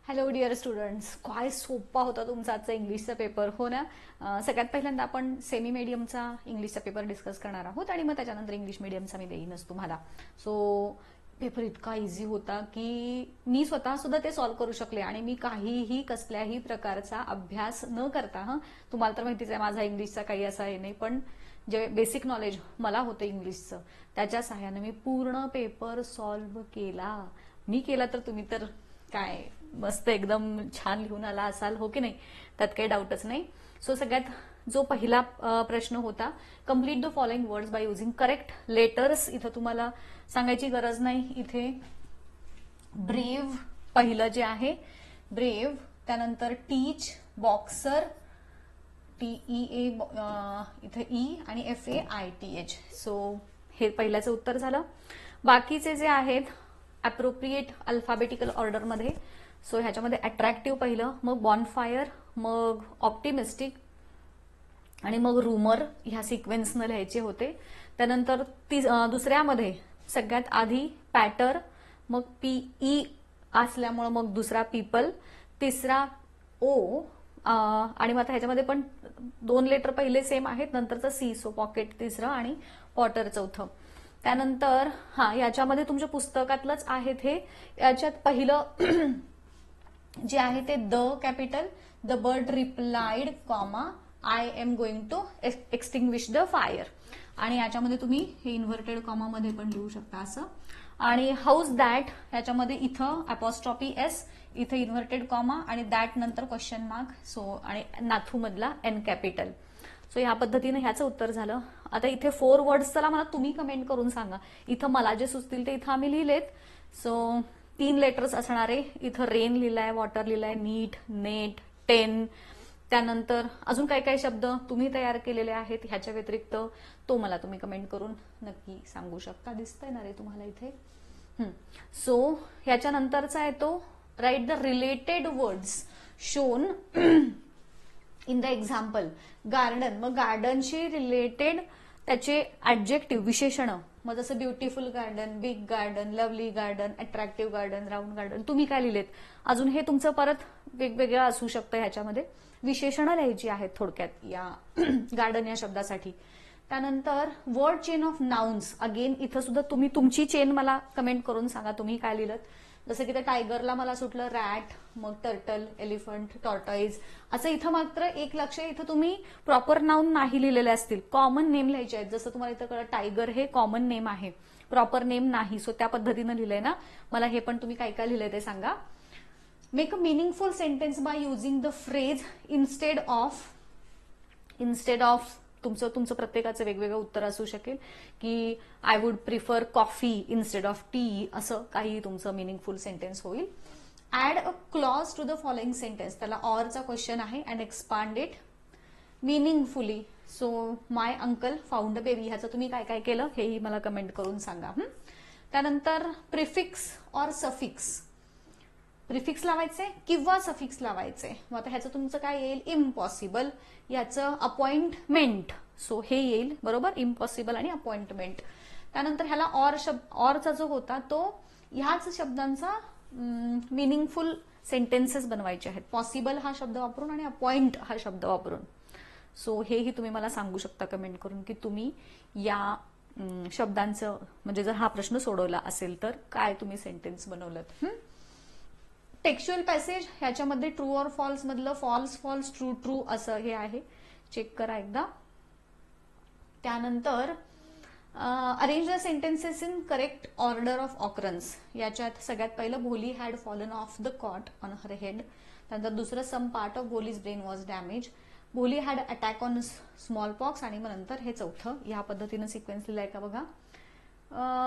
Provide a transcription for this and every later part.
Hello dear students, काय सोपा होता तुमचा आजचा इंग्लिशचा पेपर, हो ना. सगळ्यात पहिल्यांदा आपण सेमी मीडियमचा इंग्लिशचा पेपर डिस्कस करणार आहोत आणि मग त्याच्यानंतर इंग्लिश मीडियमचा मी देईनच तुम्हाला. सो पेपर इतका इझी होता की मी स्वतः सुद्धा ते सॉल्व्ह करू शकले आणि मी काहीही कसल्याही प्रकारचा अभ्यास न करता, तुम्हाला तर माहितीच आहे माझा इंग्लिशचा काही असा हे नाही, पण जे बेसिक नॉलेज मला होतं इंग्लिशचं त्याच्या सहाय्याने मी पूर्ण पेपर सॉल्व्ह केला. मी केला तर तुम्ही तर काय मस्त एकदम छान लिहून आला असाल, हो की नाही, त्यात काही डाऊटच नाही. सो सगळ्यात जो पहिला प्रश्न होता, complete the following words by using correct letters. इथं तुम्हाला सांगायची गरज नाही. इथे ब्रेव्ह पहिलं जे आहे ब्रेव्ह, त्यानंतर टीच, बॉक्सर, TEA इथे ई आणि FAITH. सो हे पहिल्याचं उत्तर झालं. बाकीचे जे आहेत अप्रोप्रिएट अल्फाबेटिकल ऑर्डरमध्ये. सो ह्याच्यामध्ये अट्रॅक्टिव्ह पहिलं, मग बॉनफायर, मग ऑप्टिमिस्टिक आणि मग रूमर, ह्या सिक्वेन्सनं लिहायचे होते. त्यानंतर दुसऱ्यामध्ये सगळ्यात आधी पॅटर, मग PE असल्यामुळे मग दुसरा पीपल, तिसरा O, आणि मग आता ह्याच्यामध्ये पण 2 लेटर पहिले सेम आहेत, नंतरचं C, सो पॉकेट तिसरं आणि पॉटर चौथं. त्यानंतर याच्यामध्ये तुमच्या पुस्तकातलंच आहेत हे. याच्यात पहिलं जे आहे ते the capital, the bird replied, comma, I am going to extinguish the fire. आणि याच्यामध्ये तुम्ही हे इन्व्हर्टेड कॉमा मध्ये पण लिहू शकता असं. आणि हाऊस दॅट याच्यामध्ये इथं अपॉस्ट्रॉफी S, इथं इन्व्हर्टेड कॉमा आणि दॅट नंतर क्वेश्चन मार्क. सो आणि नाथू मधला N कॅपिटल. सो ह्या पद्धतीने ह्याचं उत्तर झालं. आता इथे 4 वर्ड्स चला मला तुम्ही कमेंट करून सांगा. इथं मला जे सुचतील ते इथं आम्ही लिहिलेत. सो 3 लेटर्स असणारे इथं रेन लिहिलाय, वॉटर लिहिलाय, नीट, नेट, 10. त्यानंतर अजून काय काय शब्द तुम्ही तयार केलेले आहेत ह्याच्या व्यतिरिक्त तो मला तुम्ही कमेंट करून नक्की सांगू शकता. दिसतंय ना रे तुम्हाला इथे. सो ह्याच्यानंतरचा आहे तो write the related words shown in the example. Garden, मग गार्डनशी रिलेटेड त्याचे ऍडजेक्टिव्ह, विशेषण. मग जसं beautiful garden, big garden, lovely garden, attractive garden, round garden. तुम्ही काय लिहिलेत अजून हे तुमचं परत वेगवेगळं असू शकतं. ह्याच्यामध्ये विशेषणं लिहायची आहेत थोडक्यात या गार्डन या शब्दासाठी. त्यानंतर word chain of nouns. Again इथं सुद्धा तुम्ही तुमची चेन मला कमेंट करून सांगा तुम्ही काय लिहिलं. जसं की त्या टायगरला मला सुटलं रॅट, मग टर्टल, एलिफंट, टॉर्टॉइज असं. इथं मात्र एक लक्ष, इथं तुम्ही प्रॉपर नाउन नाही लिहिलेले असतील, कॉमन नेम लिहायचे आहेत. जसं तुम्हाला इथं कळलं टायगर हे कॉमन नेम आहे, प्रॉपर नेम नाही. सो त्या पद्धतीनं लिहिलंय ना. मला हे पण तुम्ही काय काय लिहिलंय ते सांगा. Make a meaningful sentence by using the phrase instead of तुमचं प्रत्येकाचं वेगवेगळं उत्तर असू शकेल की I would prefer coffee instead of tea, असं काही तुमचं मिनिंगफुल सेंटेन्स होईल. Add a clause to the following sentence, त्याला ऑरचा क्वेश्चन आहे, and expand it meaningfully. So my uncle found a baby, ह्याचं तुम्ही काय काय केलं हेही मला कमेंट करून सांगा. त्यानंतर प्रिफिक्स ऑर सफिक्स, प्रिफिक्स लावायचे किंवा सफिक्स लावायचे. मग आता ह्याचं तुमचं काय येईल, इम्पॉसिबल. याचं अपॉइंटमेंट, सो हे येईल बरोबर, इम्पॉसिबल आणि अपॉइंटमेंट. त्यानंतर ह्याला ऑरचा जो होता तो ह्याच शब्दांचा मिनिंगफुल सेंटेन्सेस बनवायचे आहेत, पॉसिबल हा शब्द वापरून आणि अपॉइंट हा शब्द वापरून. सो हेही तुम्ही मला सांगू शकता कमेंट करून की तुम्ही या शब्दांचं म्हणजे जर हा प्रश्न सोडवला असेल तर काय तुम्ही सेंटेन्स बनवलं. टेक्स्च्युअल पॅसेज ह्याच्यामध्ये ट्रू ऑर फॉल्स मधलं फॉल्स फॉल्स, ट्रू ट्रू असं हे आहे, चेक करा एकदा. त्यानंतर arrange the sentences in correct order of occurrence. याच्यात सगळ्यात पहिलं Bholi had fallen off the cot on her head. त्यानंतर दुसरं some part of Bholi's brain was damage. Bholi had attack on small pox. आणि मग नंतर हे चौथं. या पद्धतीनं सिक्वेन्स लिहिलाय का बघा.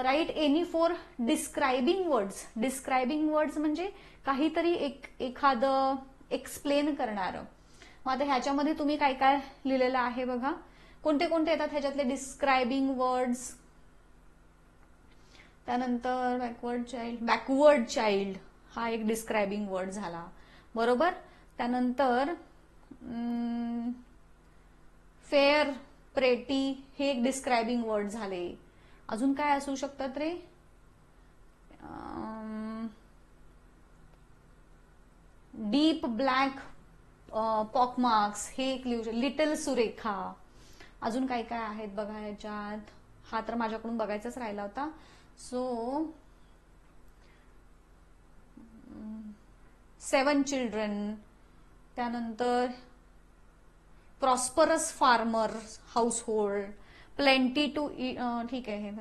Write any 4 describing words. Describing words म्हणजे काहीतरी एखादं एक्सप्लेन करणारं. मग आता ह्याच्यामध्ये तुम्ही काय काय लिहिलेलं आहे बघा. कोणते कोणते येतात ह्याच्यातले डिस्क्रायबिंग वर्ड्स. त्यानंतर बॅकवर्ड चाइल्ड हा एक डिस्क्रायबिंग वर्ड झाला बरोबर. त्यानंतर फेअर, प्रेटी हे एक डिस्क्रायबिंग वर्ड झाले. अजून काय असू शकतात रे. डीप ब्लॅक पॉकमार्क्स हे एक लिहू शकतो. लिटल सुरेखा. अजून काय काय आहेत बघा याच्यात. हा तर माझ्याकडून बघायचाच राहिला होता. So 7 children. त्यानंतर prosperous farmer household. Plenty to ठीक आहे.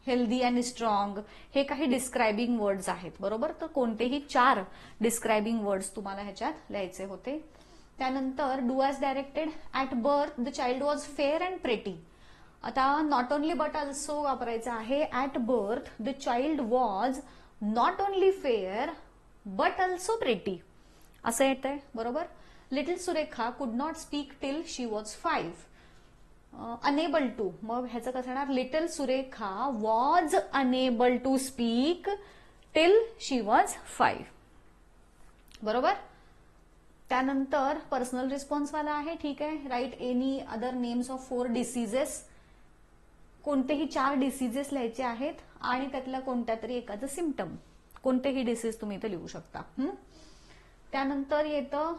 Healthy and strong. हे काही डिस्क्रायबिंग वर्ड्स आहेत बरोबर. तर कोणतेही 4 डिस्क्रायबिंग वर्ड्स तुम्हाला ह्याच्यात लिहायचे होते. त्यानंतर do as directed. At birth the child was fair and pretty. आता नॉट ओनली बट ऑल्सो वापरायचं आहे. At birth the child was not only fair but also pretty असं येतंय बरोबर. Little Surekha could not speak till she was 5. Unable to. मग ह्याचं कसं येणार. Little Surekha was unable to speak till she was 5 बरोबर. त्यानंतर पर्सनल रिस्पॉन्स वाला आहे. ठीक आहे. Write any other names of 4 diseases. कोणतेही 4 डिसीजेस लिहायचे आहेत आणि त्यातल्या कोणत्या तरी एकाचं सिम्पटम. कोणतेही डिसीज तुम्ही इथं लिहू शकता. त्यानंतर येतं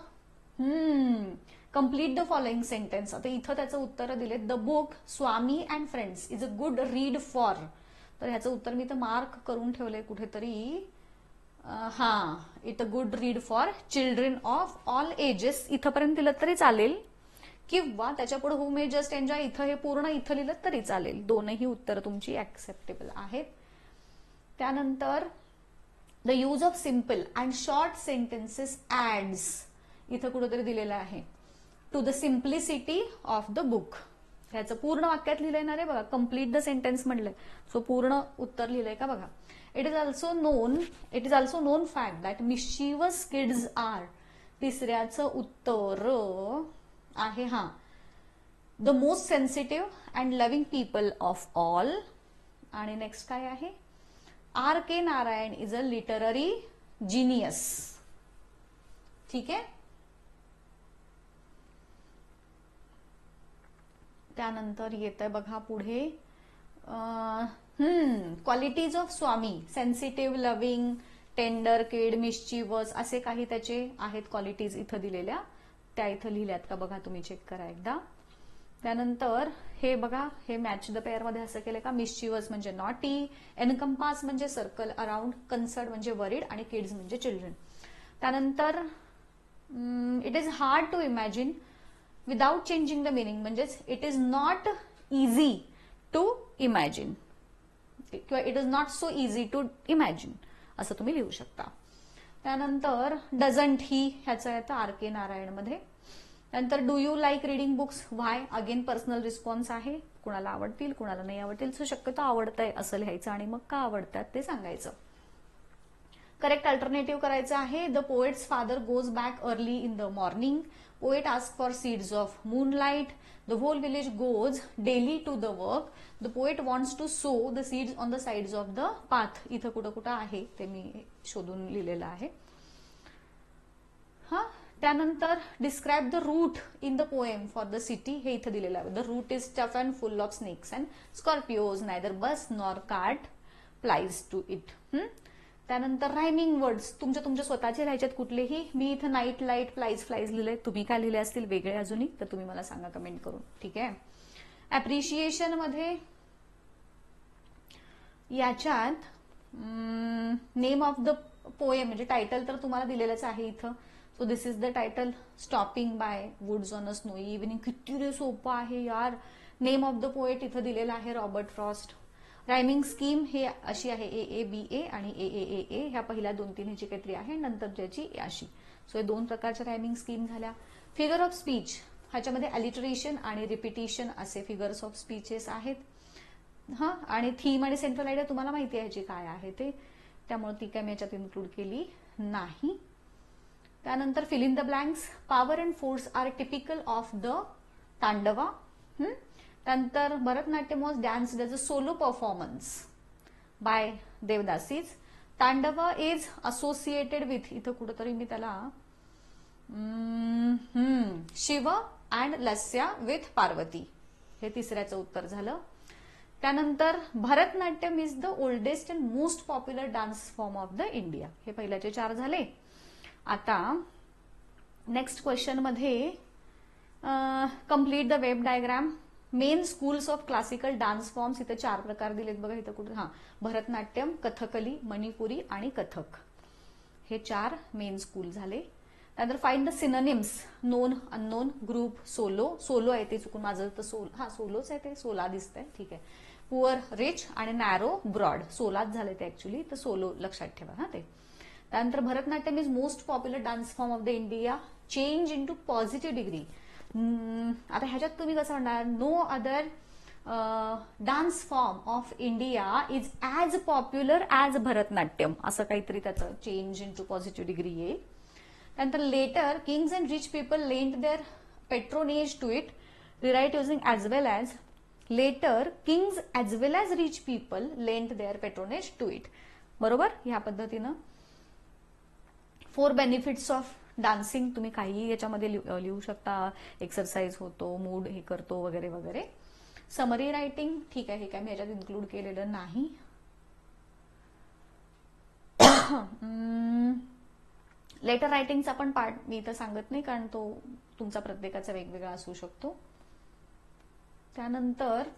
कम्प्लीट द फॉलोइंग सेंटेन्स. आता इथं त्याचं उत्तर दिले. The book Swami and friends is a good read for. तर ह्याचं उत्तर मी इथं मार्क करून ठेवलंय कुठेतरी. It a good read for children of all ages. इथंपर्यंत दिलं तरी चालेल किंवा त्याच्या पुढे हू मे जस्ट एन्जॉय इथं हे पूर्ण इथं लिहिलं तरी चालेल. दोनही उत्तर तुमची ऍक्सेप्टेबल आहेत. त्यानंतर the use of simple and short sentences aids. इथं कुठेतरी दिलेलं आहे. To the simplicity of the book. ह्याचं पूर्ण वाक्यात लिहिलंय ना रे बघा. कम्प्लीट द सेंटेन्स म्हटलंय. सो पूर्ण उत्तर लिहिलंय का बघा. It is also known fact that mischievous kids are. तिसऱ्याचं उत्तर आहे the most sensitive and loving people of all. आणि नेक्स्ट काय आहे. R K Narayan is a literary genius. ठीक आहे. त्यानंतर येत आहे बघा पुढे qualities of Swami. Sensitive, loving, tender, kid, mischievous असे काही त्याचे आहेत क्वालिटीज इथं दिलेल्या. त्या इथं लिहिल्यात का बघा तुम्ही चेक करा एकदा. त्यानंतर हे बघा हे मॅच द पेअर मध्ये असं केलं का. मिस्चिवस म्हणजे नॉटी, एनकम्पास म्हणजे सर्कल अराउंड, कन्सर्ड म्हणजे वरीड आणि किड्स म्हणजे चिल्ड्रन. त्यानंतर it is hard to imagine without changing the meaning. म्हणजेच it is not easy to imagine किंवा it is not so easy to imagine असं तुम्ही लिहू शकता. त्यानंतर डझंट ही ह्याचं येतं आर के नारायण मध्ये. नंतर do you like reading books. Why. Again personal response आहे. कुणाला आवडतील कुणाला नाही आवडतील. सो शक्यतो आवडतंय असं लिहायचं आणि मग का आवडतात ते सांगायचं. करेक्ट अल्टरनेटिव्ह करायचं आहे. The poet's father goes back early in the morning. Poet ask for seeds of moonlight. The whole village goes daily to the work. The poet wants to sow the seeds on the sides of the path. इथं कुठं कुठं आहे ते मी शोधून लिहिलेलं आहे. त्यानंतर describe the route in the poem for the city. हे इथं दिलेलं आहे. The route is tough and full of snakes and scorpions. Neither bus nor cart plies to it. त्यानंतर रायमिंग वर्ड्स तुमच्या स्वतःचे लिहायच्यात कुठलेही. मी इथं नाईट, लाईट, प्लाइज, फ्लाइज लिहिलंय. तुम्ही काय लिहिले असतील वेगळे अजूनही तर तुम्ही मला सांगा कमेंट करून. ठीक आहे. अप्रिशिएशन मध्ये याच्यात नेम ऑफ द पोएम म्हणजे टायटल तर तुम्हाला दिलेलंच आहे इथं. So this is the title. Stopping by woods on a snowy evening. किती रे सोपं आहे यार. नेम ऑफ द पोएट इथं दिलेलं आहे रॉबर्ट फ्रॉस्ट. रायमिंग स्कीम हे अशी आहे AABA आणि AAAA. ह्या पहिल्या 2-3 ह्याची काहीतरी आहे. नंतर ज्याची अशी. सो हे 2 प्रकारच्या रायमिंग स्कीम झाल्या. फिगर ऑफ स्पीच ह्याच्यामध्ये अलिटरेशन आणि रिपिटेशन असे फिगर्स ऑफ स्पीचेस आहेत. आणि थीम आणि सेंट्रल आयडिया तुम्हाला माहिती आहे ह्याची काय आहे ते. त्यामुळे ती काय मी याच्यात इन्क्लूड केली नाही. त्यानंतर fill in the blanks. Power and force are typical of the tandava. त्यानंतर Bharatanatyam was dance as a solo performance by devadasis. Tandava is associated with. इथं कुठंतरी मी त्याला शिव अँड लस्या विथ पार्वती. हे तिसऱ्याचं उत्तर झालं. त्यानंतर Bharatanatyam is the oldest and most popular dance form of the India. हे पहिल्याचे 4 झाले. आता नेक्स्ट क्वेश्चन मध्ये complete the web diagram. Main schools of classical dance forms, इथे 4 प्रकार दिलेत बघा. इथं कुठे भरतनाट्यम, कथकली, मणिपुरी आणि कथक, हे 4 मेन स्कूल झाले. त्यानंतर find the synonyms. Non, unknown, group, solo. Solo आहे ते चुकून माझं तर सोलोच आहे ते, सोला दिसतंय, ठीक आहे. पुअर, रिच आणि नॅरो, ब्रॉड, सोलाच झाले ते ऍक्च्युली, तर सोलो लक्षात ठेवा ते. त्यानंतर Bharatanatyam is most popular dance form of the India. Change into positive degree. आता ह्याच्यात तुम्ही कसं म्हणणार, no other dance form of India is as popular as Bharatanatyam, असं काहीतरी त्याचं change into positive degree येईल. त्यानंतर later kings and rich people lent their patronage to it. Rewrite using as well as. Later kings as well as rich people lent their patronage to it. बरोबर, ह्या पद्धतीनं 4 benefits of dancing तुम्ही काही याच्यामध्ये लिहू शकता. एक्सरसाइज होतो, mood हे करतो वगैरे वगैरे. समरी रायटिंग, ठीक आहे, हे काय मी याच्यात इन्क्लूड केलेलं नाही. लेटर रायटिंगचा पण पार्ट मी इथं सांगत नाही, कारण तो तुमचा प्रत्येकाचा वेगवेगळा असू शकतो. त्यानंतर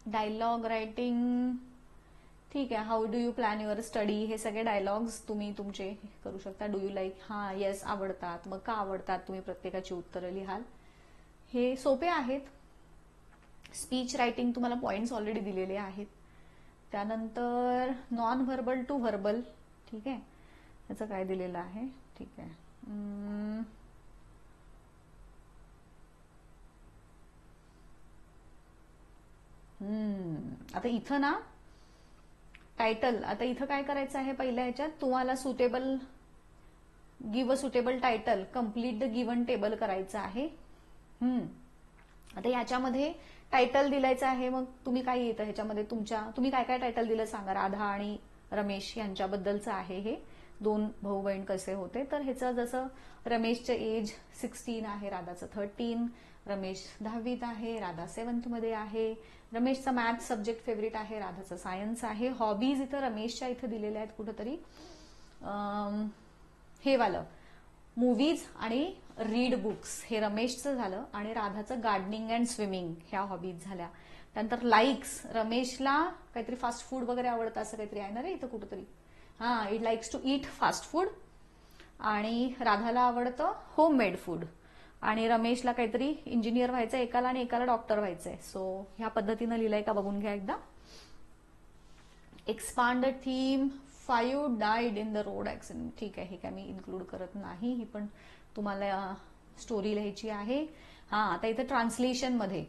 डायलॉग रायटिंग, ठीक आहे. How do you plan your study, हे सगळे डायलॉग्स तुम्ही तुमचे करू शकता. डू यू लाईक, हा, येस, आवडतात, मग का आवडतात, तुम्ही प्रत्येकाची उत्तरं लिहाल. हे सोपे आहेत. स्पीच रायटिंग तुम्हाला पॉइंट्स ऑलरेडी दिलेले आहेत. त्यानंतर नॉन व्हर्बल टू व्हर्बल, ठीक आहे, याचं काय दिलेलं आहे, ठीक आहे. आता इथं ना टायटल, आता इथं काय करायचं आहे, पहिल्या ह्याच्यात तुम्हाला suitable, give a suitable title, complete the given table करायचं आहे. आता याच्यामध्ये टायटल दिलायचं आहे, मग तुम्ही काय येतं ह्याच्यामध्ये, तुम्ही काय काय टायटल दिलं सांगा. राधा आणि रमेश यांच्याबद्दलचं आहे हे. 2 भाऊ बहीण कसे होते, तर ह्याचं जसं रमेशचं एज 16 आहे, राधाचं 13. रमेश 10वीत आहे, राधा 7th मध्ये आहे. रमेशचा मॅथ सब्जेक्ट फेवरेट आहे, राधाचा सायन्स आहे. हॉबीज इथं रमेशच्या इथं दिलेल्या आहेत कुठंतरी, हे वालं मूवीज आणि रीड बुक्स, हे रमेशचं झालं. आणि राधाचं गार्डनिंग अँड स्विमिंग, ह्या हॉबीज झाल्या. त्यानंतर लाईक्स, रमेशला काहीतरी फास्ट फूड वगैरे आवडतं असं काहीतरी आहे ना रे इथं कुठंतरी. It likes to eat fast food. आणि राधाला आवडतं होममेड फूड. आणि रमेशला काहीतरी इंजिनियर व्हायचंय एकाला आणि एकाला डॉक्टर व्हायचंय. सो ह्या पद्धतीनं लिहिलंय का बघून घ्या एकदा. Expand the theme. 5 died in the road accident, ठीक आहे, हे काय मी इन्क्लूड करत नाही, ही पण तुम्हाला स्टोरी लिहायची आहे. आता इथं ट्रान्सलेशन मध्ये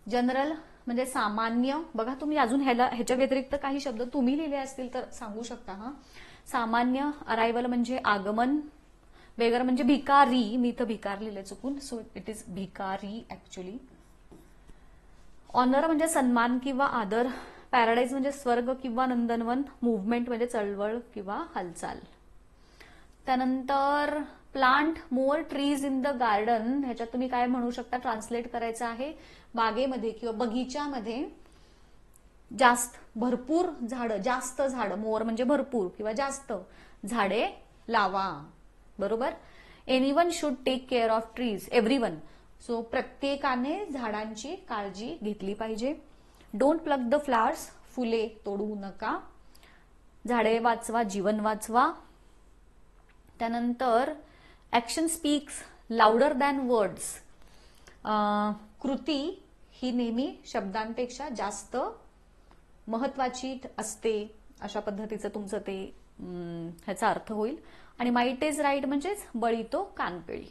जनरल म्हणजे सामान्य, बघा तुम्ही अजून ह्याच्या व्यतिरिक्त काही शब्द तुम्ही लिहिले असतील तर सांगू शकता. सामान्य. अरायवल म्हणजे आगमन. बेगर म्हणजे भिकारी, मी इथं भिकार लिहिले चुकून, सो इट इज भिकारी ऍक्च्युली. ऑनर म्हणजे सन्मान किंवा आदर. पॅराडाईज म्हणजे स्वर्ग किंवा नंदनवन. मुव्हमेंट म्हणजे चळवळ किंवा हालचाल. त्यानंतर plant more trees in the garden, ह्याच्यात तुम्ही काय म्हणू शकता, ट्रान्सलेट करायचं आहे, बागेमध्ये किंवा बगीच्यामध्ये जास्त, भरपूर झाडं, जास्त झाडं, मोर म्हणजे भरपूर किंवा जास्त झाडे लावा. बरोबर. Anyone should take care of trees. Everyone, so प्रत्येकाने झाडांची काळजी घेतली पाहिजे. डोंट प्लक द फ्लावर्स, फुले तोडू नका. झाडे वाचवा, जीवन वाचवा. त्यानंतर action speaks louder than words. कृती ही नेहमी शब्दांपेक्षा जास्त महत्वाची असते, अशा पद्धतीचं तुमचं ते ह्याचा अर्थ होईल. आणि माईट इज राईट म्हणजेच बळी तो कानपिळी.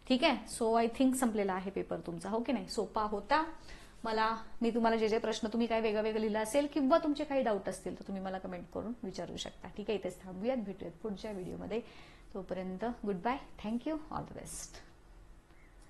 ठीक आहे. सो आय थिंक संपलेला आहे पेपर तुमचा, हो की नाही. सोपा होता. मी तुम्हाला जे प्रश्न तुम्ही काय वेगळं वेगळं लिहिलं असेल किंवा तुमचे काही डाऊट असतील तर तुम्ही मला कमेंट करून विचारू शकता. ठीक आहे. इथेच थांबूयात, भेटूयात पुढच्या व्हिडिओमध्ये. तोपर्यंत good bye. Thank you. All the best.